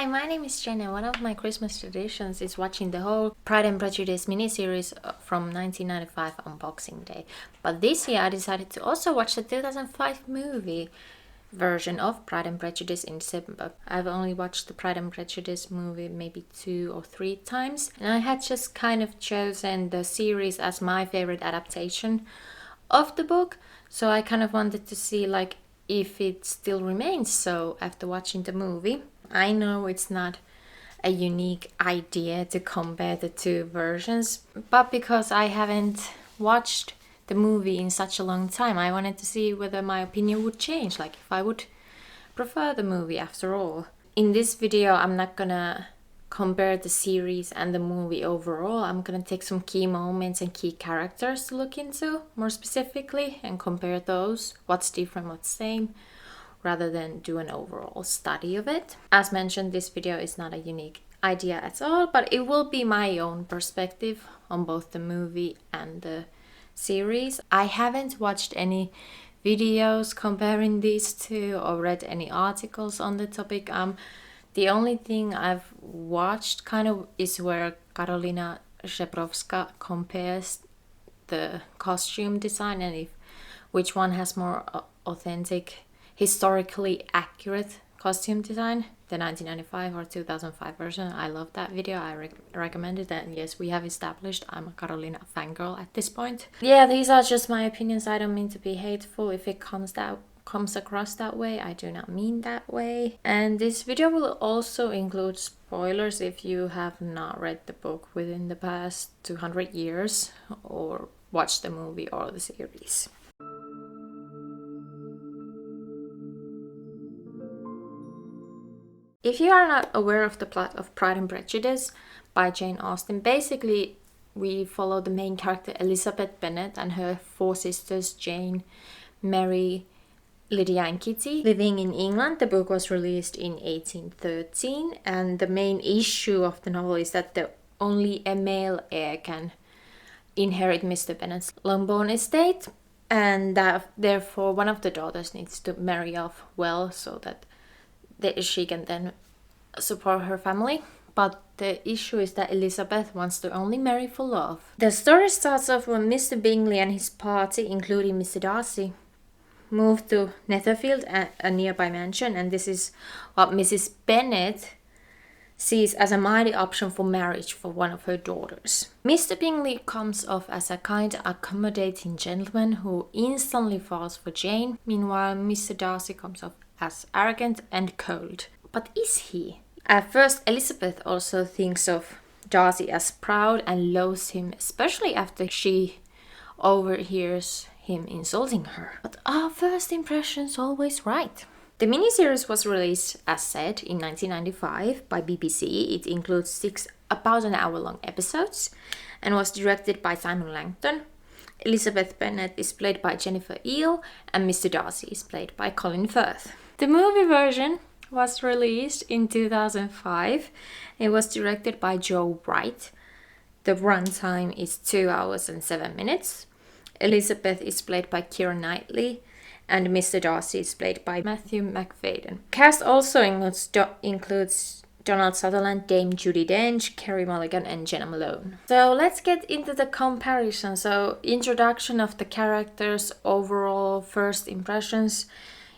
Hi, my name is Jen, and one of my Christmas traditions is watching the whole Pride and Prejudice miniseries from 1995 on Boxing Day. But this year I decided to also watch the 2005 movie version of Pride and Prejudice in December. I've only watched the Pride and Prejudice movie maybe 2 or 3 times, and I had just kind of chosen the series as my favorite adaptation of the book, so I kind of wanted to see if it still remains so after watching the movie. I know it's not a unique idea to compare the two versions, but because I haven't watched the movie in such a long time, I wanted to see whether my opinion would change, like if I would prefer the movie after all. In this video, I'm not gonna compare the series and the movie overall. I'm gonna take some key moments and key characters to look into more specifically and compare those, what's different, what's same, rather than do an overall study of it. As mentioned, this video is not a unique idea at all, but it will be my own perspective on both the movie and the series. I haven't watched any videos comparing these two or read any articles on the topic. The only thing I've watched kind of is where Karolina Żebrowska compares the costume design and which one has more authentic, historically accurate costume design, the 1995 or 2005 version. I love that video. I recommend it, and yes, we have established I'm a Karolina fangirl at this point. Yeah, these are just my opinions. I don't mean to be hateful. If it comes across that way, I do not mean that way. And this video will also include spoilers if you have not read the book within the past 200 years or watched the movie or the series. If you are not aware of the plot of Pride and Prejudice by Jane Austen, basically we follow the main character Elizabeth Bennett and her 4 sisters Jane, Mary, Lydia and Kitty living in England. The book was released in 1813, and the main issue of the novel is that only a male heir can inherit Mr. Bennett's Longbourn estate, and that therefore one of the daughters needs to marry off well so that she can then support her family. But the issue is that Elizabeth wants to only marry for love. The story starts off when Mr. Bingley and his party, including Mr. Darcy, moved to Netherfield, a nearby mansion, and this is what Mrs. Bennett sees as a mighty option for marriage for one of her daughters. Mr. Bingley comes off as a kind, accommodating gentleman who instantly falls for Jane. Meanwhile, Mr. Darcy comes off as arrogant and cold. But is he? At first, Elizabeth also thinks of Darcy as proud and loathes him, especially after she overhears him insulting her. But are first impressions always right? The miniseries was released, as said, in 1995 by BBC. It includes 6 about an hour-long episodes and was directed by Simon Langton. Elizabeth Bennet is played by Jennifer Eel, and Mr. Darcy is played by Colin Firth. The movie version was released in 2005. It was directed by Joe Wright. The runtime is 2 hours and 7 minutes. Elizabeth is played by Keira Knightley, and Mr. Darcy is played by Matthew Macfadyen. Cast also includes Donald Sutherland, Dame Judi Dench, Carey Mulligan, and Jenna Malone. So let's get into the comparison. So introduction of the characters, overall first impressions.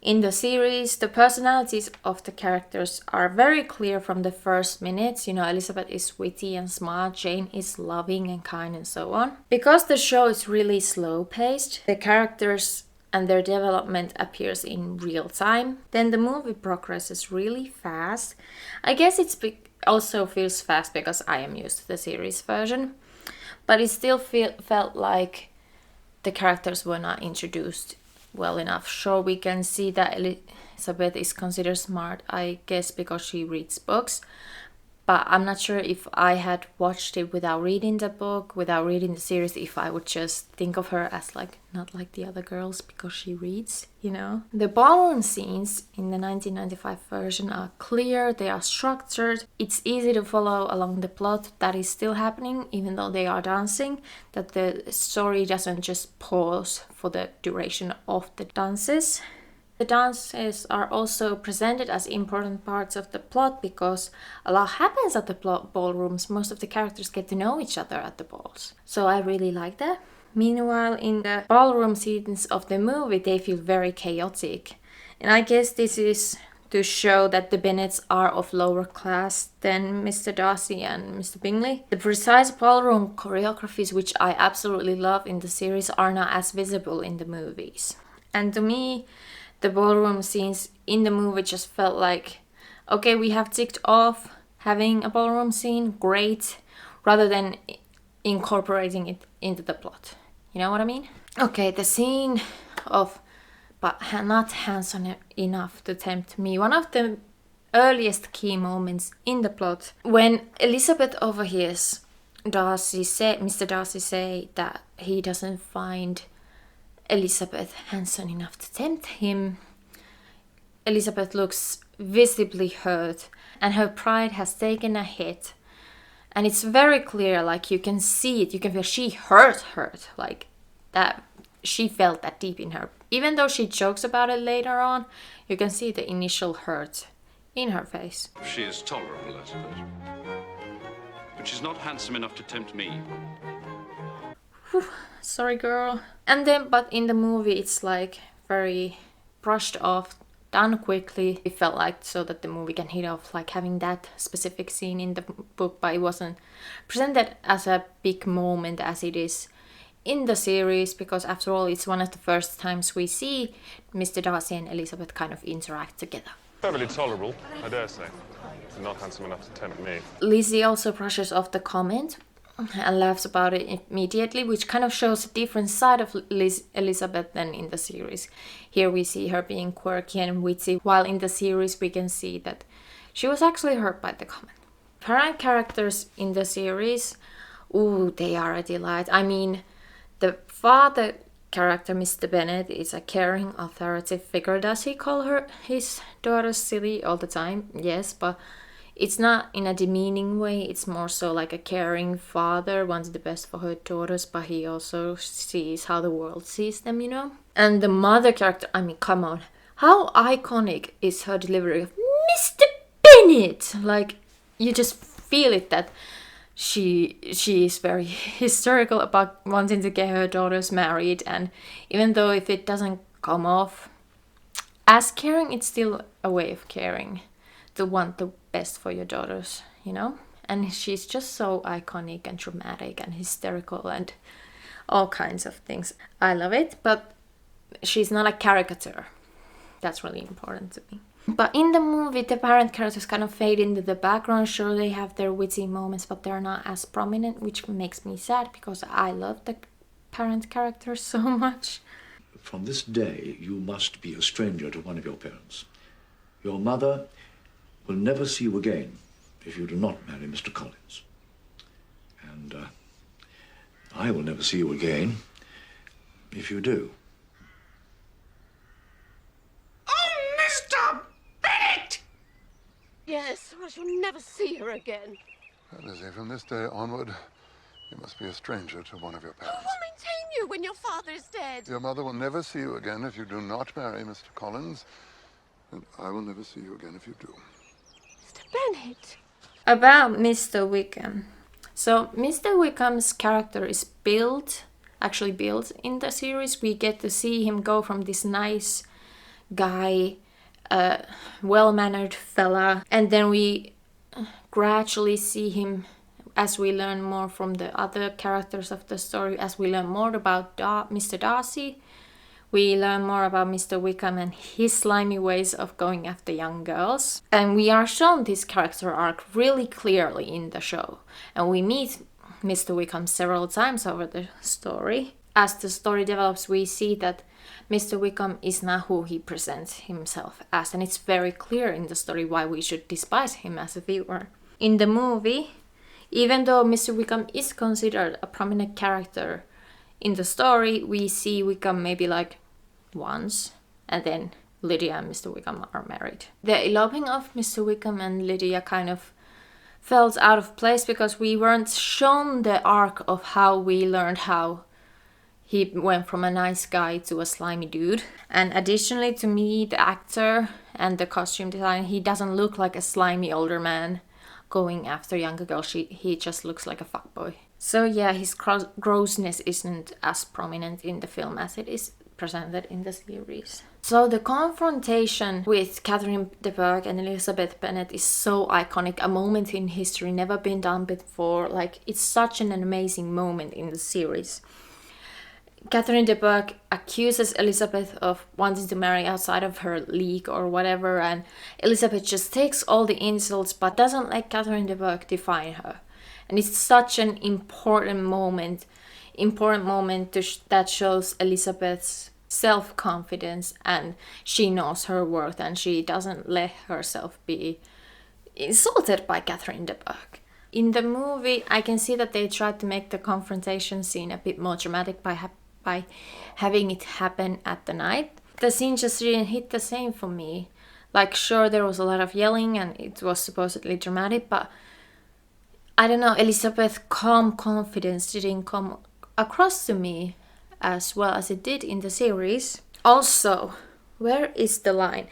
In the series, the personalities of the characters are very clear from the first minutes. You know, Elizabeth is witty and smart, Jane is loving and kind, and so on. Because the show is really slow-paced, the characters and their development appears in real time. Then the movie progresses really fast. I guess it also feels fast because I am used to the series version. But it still felt like the characters were not introduced well enough. Sure, we can see that Elizabeth is considered smart, I guess, because she reads books. But I'm not sure if I had watched it without reading the book, without reading the series, if I would just think of her as not like the other girls because she reads, you know. The ballroom scenes in the 1995 version are clear, they are structured. It's easy to follow along the plot that is still happening, even though they are dancing, that the story doesn't just pause for the duration of the dances. The dances are also presented as important parts of the plot because a lot happens at the ballrooms. Most of the characters get to know each other at the balls. So I really like that. Meanwhile, in the ballroom scenes of the movie, they feel very chaotic. And I guess this is to show that the Bennets are of lower class than Mr. Darcy and Mr. Bingley. The precise ballroom choreographies, which I absolutely love in the series, are not as visible in the movies. And to me, the ballroom scenes in the movie just felt like, okay, we have ticked off having a ballroom scene, great, rather than incorporating it into the plot. You know what I mean? Okay, the scene of but not handsome enough to tempt me. One of the earliest key moments in the plot, when Elizabeth overhears Mr. Darcy say that he doesn't find Elizabeth handsome enough to tempt him. Elizabeth looks visibly hurt, and her pride has taken a hit. And it's very clear, like you can see it, you can feel she hurt, like that. She felt that deep in her. Even though she jokes about it later on, you can see the initial hurt in her face. She is tolerable, I suppose. But she's not handsome enough to tempt me. Whew, sorry, girl. And then, but in the movie, it's like very brushed off, done quickly. It felt like so that the movie can hit off, like having that specific scene in the book, but it wasn't presented as a big moment as it is in the series, because after all, it's one of the first times we see Mr. Darcy and Elizabeth kind of interact together. Perfectly tolerable, I dare say. Not handsome enough to tempt me. Lizzie also brushes off the comment and laughs about it immediately, which kind of shows a different side of Elizabeth than in the series. Here we see her being quirky and witty, while in the series we can see that she was actually hurt by the comment. Parent characters in the series, ooh, they are a delight. I mean, the father character, Mr. Bennett, is a caring, authoritative figure. Does he call his daughter silly all the time? Yes, but it's not in a demeaning way. It's more so like a caring father, wants the best for her daughters, but he also sees how the world sees them, you know? And the mother character, I mean, come on. How iconic is her delivery of Mr. Bennett? Like, you just feel it that she is very hysterical about wanting to get her daughters married, and even though if it doesn't come off as caring, it's still a way of caring, to want the best for your daughters, you know? And she's just so iconic and dramatic and hysterical and all kinds of things. I love it, but she's not a caricature. That's really important to me. But in the movie, the parent characters kind of fade into the background. Sure, they have their witty moments, but they're not as prominent, which makes me sad because I love the parent characters so much. From this day, you must be a stranger to one of your parents. Your mother will never see you again if you do not marry Mr. Collins. And I will never see you again if you do. Yes, I shall never see her again. Lizzie, from this day onward, you must be a stranger to one of your Who parents. will maintain you when your father is dead? Your mother will never see you again if you do not marry Mr. Collins, and I will never see you again if you do. Mr. Bennett. About Mr. Wickham. So Mr. Wickham's character is actually built in the series. We get to see him go from this nice guy, well-mannered fella, and then we gradually see him as we learn more from the other characters of the story, as we learn more about Mr. Darcy, we learn more about Mr. Wickham and his slimy ways of going after young girls, and we are shown this character arc really clearly in the show, and we meet Mr. Wickham several times over the story. As the story develops, we see that Mr. Wickham is not who he presents himself as, and it's very clear in the story why we should despise him as a viewer. In the movie, even though Mr. Wickham is considered a prominent character in the story, we see Wickham maybe like once, and then Lydia and Mr. Wickham are married. The eloping of Mr. Wickham and Lydia kind of felt out of place because we weren't shown the arc of how we learned how he went from a nice guy to a slimy dude. And additionally, to me, the actor and the costume design, he doesn't look like a slimy older man going after younger girls. He just looks like a fuckboy. So yeah, his grossness isn't as prominent in the film as it is presented in the series. So the confrontation with Catherine de Bourgh and Elizabeth Bennet is so iconic, a moment in history never been done before. Like, it's such an amazing moment in the series. Catherine de Bourgh accuses Elizabeth of wanting to marry outside of her league or whatever, and Elizabeth just takes all the insults but doesn't let Catherine de Bourgh define her. And it's such an important moment that shows Elizabeth's self-confidence, and she knows her worth and she doesn't let herself be insulted by Catherine de Bourgh. In the movie, I can see that they tried to make the confrontation scene a bit more dramatic by having it happen at the night. The scene just didn't hit the same for me. Like, sure, there was a lot of yelling and it was supposedly dramatic, but I don't know, Elizabeth's calm confidence didn't come across to me as well as it did in the series. Also, where is the line?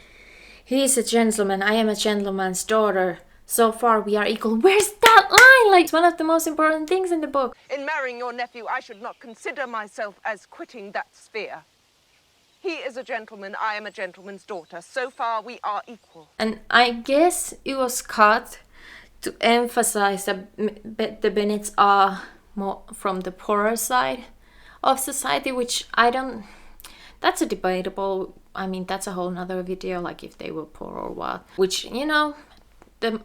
He is a gentleman, I am a gentleman's daughter. So far we are equal. Where's that line? Like, it's one of the most important things in the book. In marrying your nephew, I should not consider myself as quitting that sphere. He is a gentleman, I am a gentleman's daughter. So far we are equal. And I guess it was cut to emphasize that the Bennets are more from the poorer side of society, which I don't... That's a debatable... I mean, that's a whole nother video, like if they were poor or what. Which, you know, the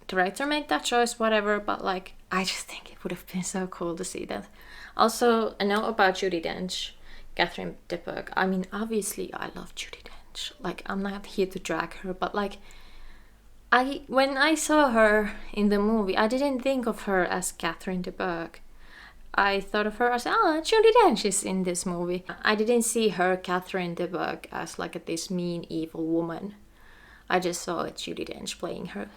director made that choice, whatever, but like, I just think it would have been so cool to see that. Also, a note about Judi Dench, Catherine de Bourgh. I mean, obviously I love Judi Dench. Like, I'm not here to drag her, but like, when I saw her in the movie, I didn't think of her as Catherine de Bourgh. I thought of her as, Judi Dench is in this movie. I didn't see her, Catherine de Bourgh, as like this mean, evil woman. I just saw Judi Dench playing her.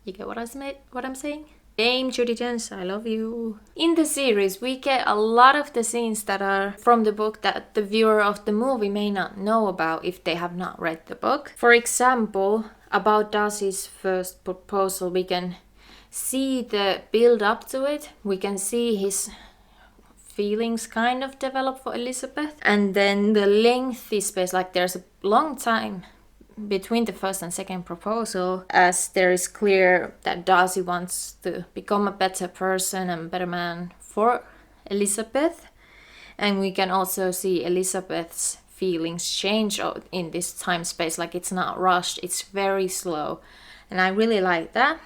You get what I'm saying? Dame Judi Dench, I love you. In the series, we get a lot of the scenes that are from the book that the viewer of the movie may not know about if they have not read the book. For example, about Darcy's first proposal, we can see the build up to it. We can see his feelings kind of develop for Elizabeth. And then the lengthy space, like there's a long time between the first and second proposal, as there is clear that Darcy wants to become a better person and better man for Elizabeth. And we can also see Elizabeth's feelings change in this time space. Like, it's not rushed, it's very slow, and I really like that.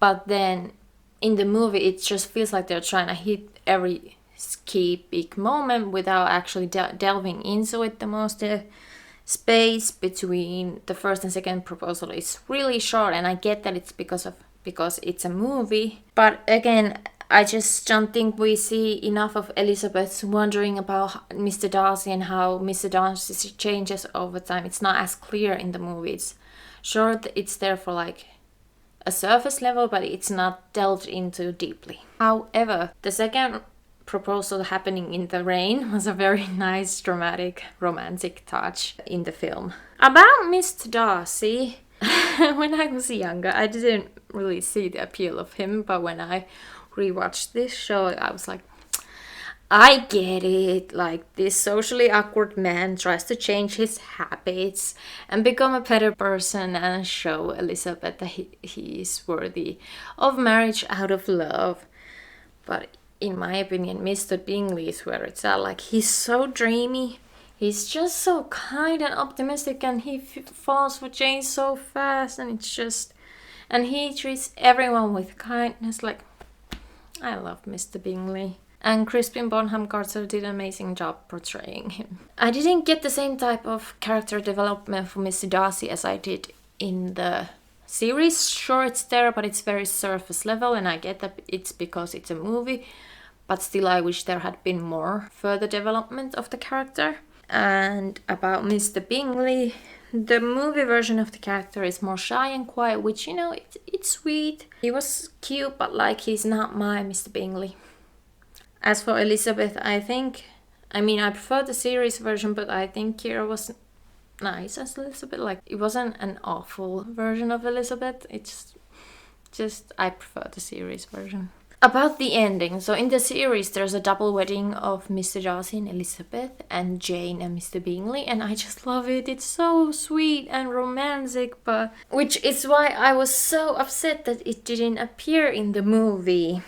But then in the movie, it just feels like they're trying to hit every key big moment without actually delving into it the most. The space between the first and second proposal is really short, and I get that it's because it's a movie. But again, I just don't think we see enough of Elizabeth wondering about Mr. Darcy and how Mr. Darcy changes over time. It's not as clear in the movie. It's sure, it's there for like a surface level, but it's not delved into deeply. However, the second proposal happening in the rain was a very nice, dramatic, romantic touch in the film. About Mr. Darcy, when I was younger, I didn't really see the appeal of him, but when I rewatched this show, I was like, I get it. Like, this socially awkward man tries to change his habits and become a better person and show Elizabeth that he is worthy of marriage out of love. But in my opinion, Mr. Bingley is where it's at. Like, he's so dreamy. He's just so kind and optimistic, and he falls for Jane so fast, and it's just... And he treats everyone with kindness. Like, I love Mr. Bingley. And Crispin Bonham Carter did an amazing job portraying him. I didn't get the same type of character development for Mr. Darcy as I did in the series. Sure, it's there, but it's very surface level, and I get that it's because it's a movie, but still I wish there had been more further development of the character. And about Mr. Bingley, the movie version of the character is more shy and quiet, which, you know, it's sweet. He was cute, but like, he's not my Mr. Bingley. As for Elizabeth, I think I mean, I prefer the series version, but I think Kira was nice as Elizabeth. Like, it wasn't an awful version of Elizabeth. It's just I prefer the series version. About the ending, so in the series there's a double wedding of Mr. Darcy and Elizabeth and Jane and Mr. Bingley, and I just love it. It's so sweet and romantic, but which is why I was so upset that it didn't appear in the movie.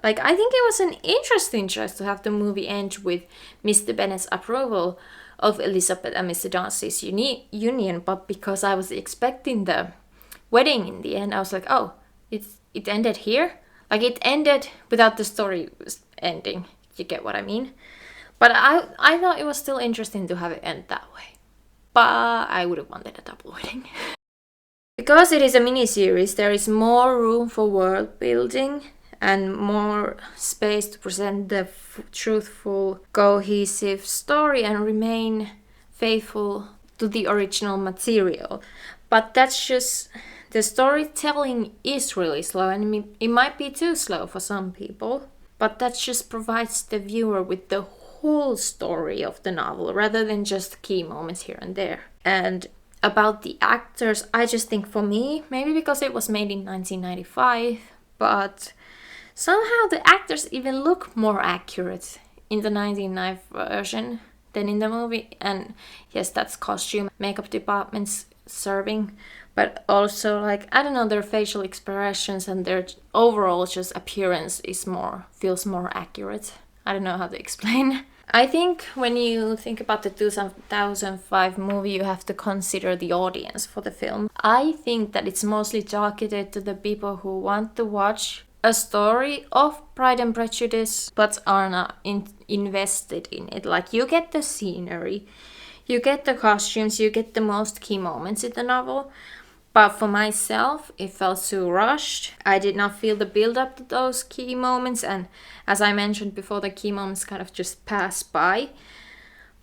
Like, I think it was an interesting choice to have the movie end with Mr. Bennett's approval of Elizabeth and Mr. Darcy's union, but because I was expecting the wedding in the end, I was like, oh, it ended here? Like, it ended without the story ending. You get what I mean? But I thought it was still interesting to have it end that way. But I would have wanted a double wedding. Because it is a mini-series, there is more room for world building and more space to present the truthful, cohesive story and remain faithful to the original material. But that's just... The storytelling is really slow, and it might be too slow for some people, but that just provides the viewer with the whole story of the novel rather than just key moments here and there. And about the actors, I just think for me, maybe because it was made in 1995, but somehow the actors even look more accurate in the 1995 version than in the movie. And yes, that's costume, makeup departments serving, but also, like, I don't know, their facial expressions and their overall just appearance feels more accurate. I don't know how to explain. I think when you think about the 2005 movie, you have to consider the audience for the film. I think that it's mostly targeted to the people who want to watch a story of Pride and Prejudice but are not invested in it. Like, you get the scenery, you get the costumes, you get the most key moments in the novel. But for myself, it felt too rushed. I did not feel the build-up to those key moments, and as I mentioned before, the key moments kind of just pass by.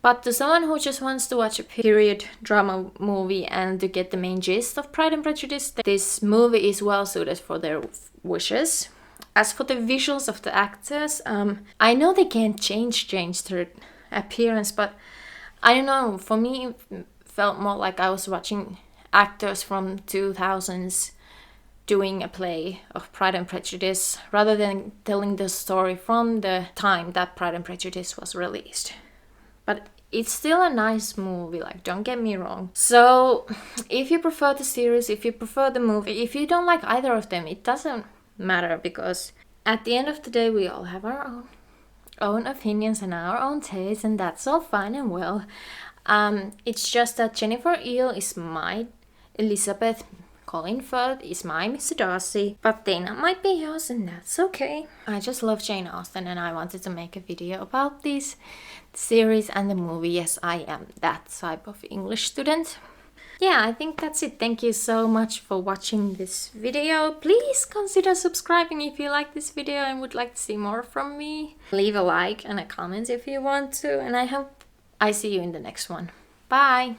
But to someone who just wants to watch a period drama movie and to get the main gist of Pride and Prejudice, this movie is well suited for their wishes. As for the visuals of the actors, I know they can't change their appearance, but I don't know, for me it felt more like I was watching actors from 2000s doing a play of Pride and Prejudice rather than telling the story from the time that Pride and Prejudice was released. But it's still a nice movie, like, don't get me wrong. So if you prefer the series, if you prefer the movie, if you don't like either of them, it doesn't matter, because at the end of the day we all have our own opinions and our own tastes, and that's all fine and well. It's just that Jennifer Eel is my Elizabeth, Colin Firth is my Mr. Darcy, but Dana might be yours, and that's okay. I just love Jane Austen, and I wanted to make a video about this series and the movie. Yes, I am that type of English student. Yeah, I think that's it. Thank you so much for watching this video. Please consider subscribing if you like this video and would like to see more from me. Leave a like and a comment if you want to, and I hope I see you in the next one. Bye!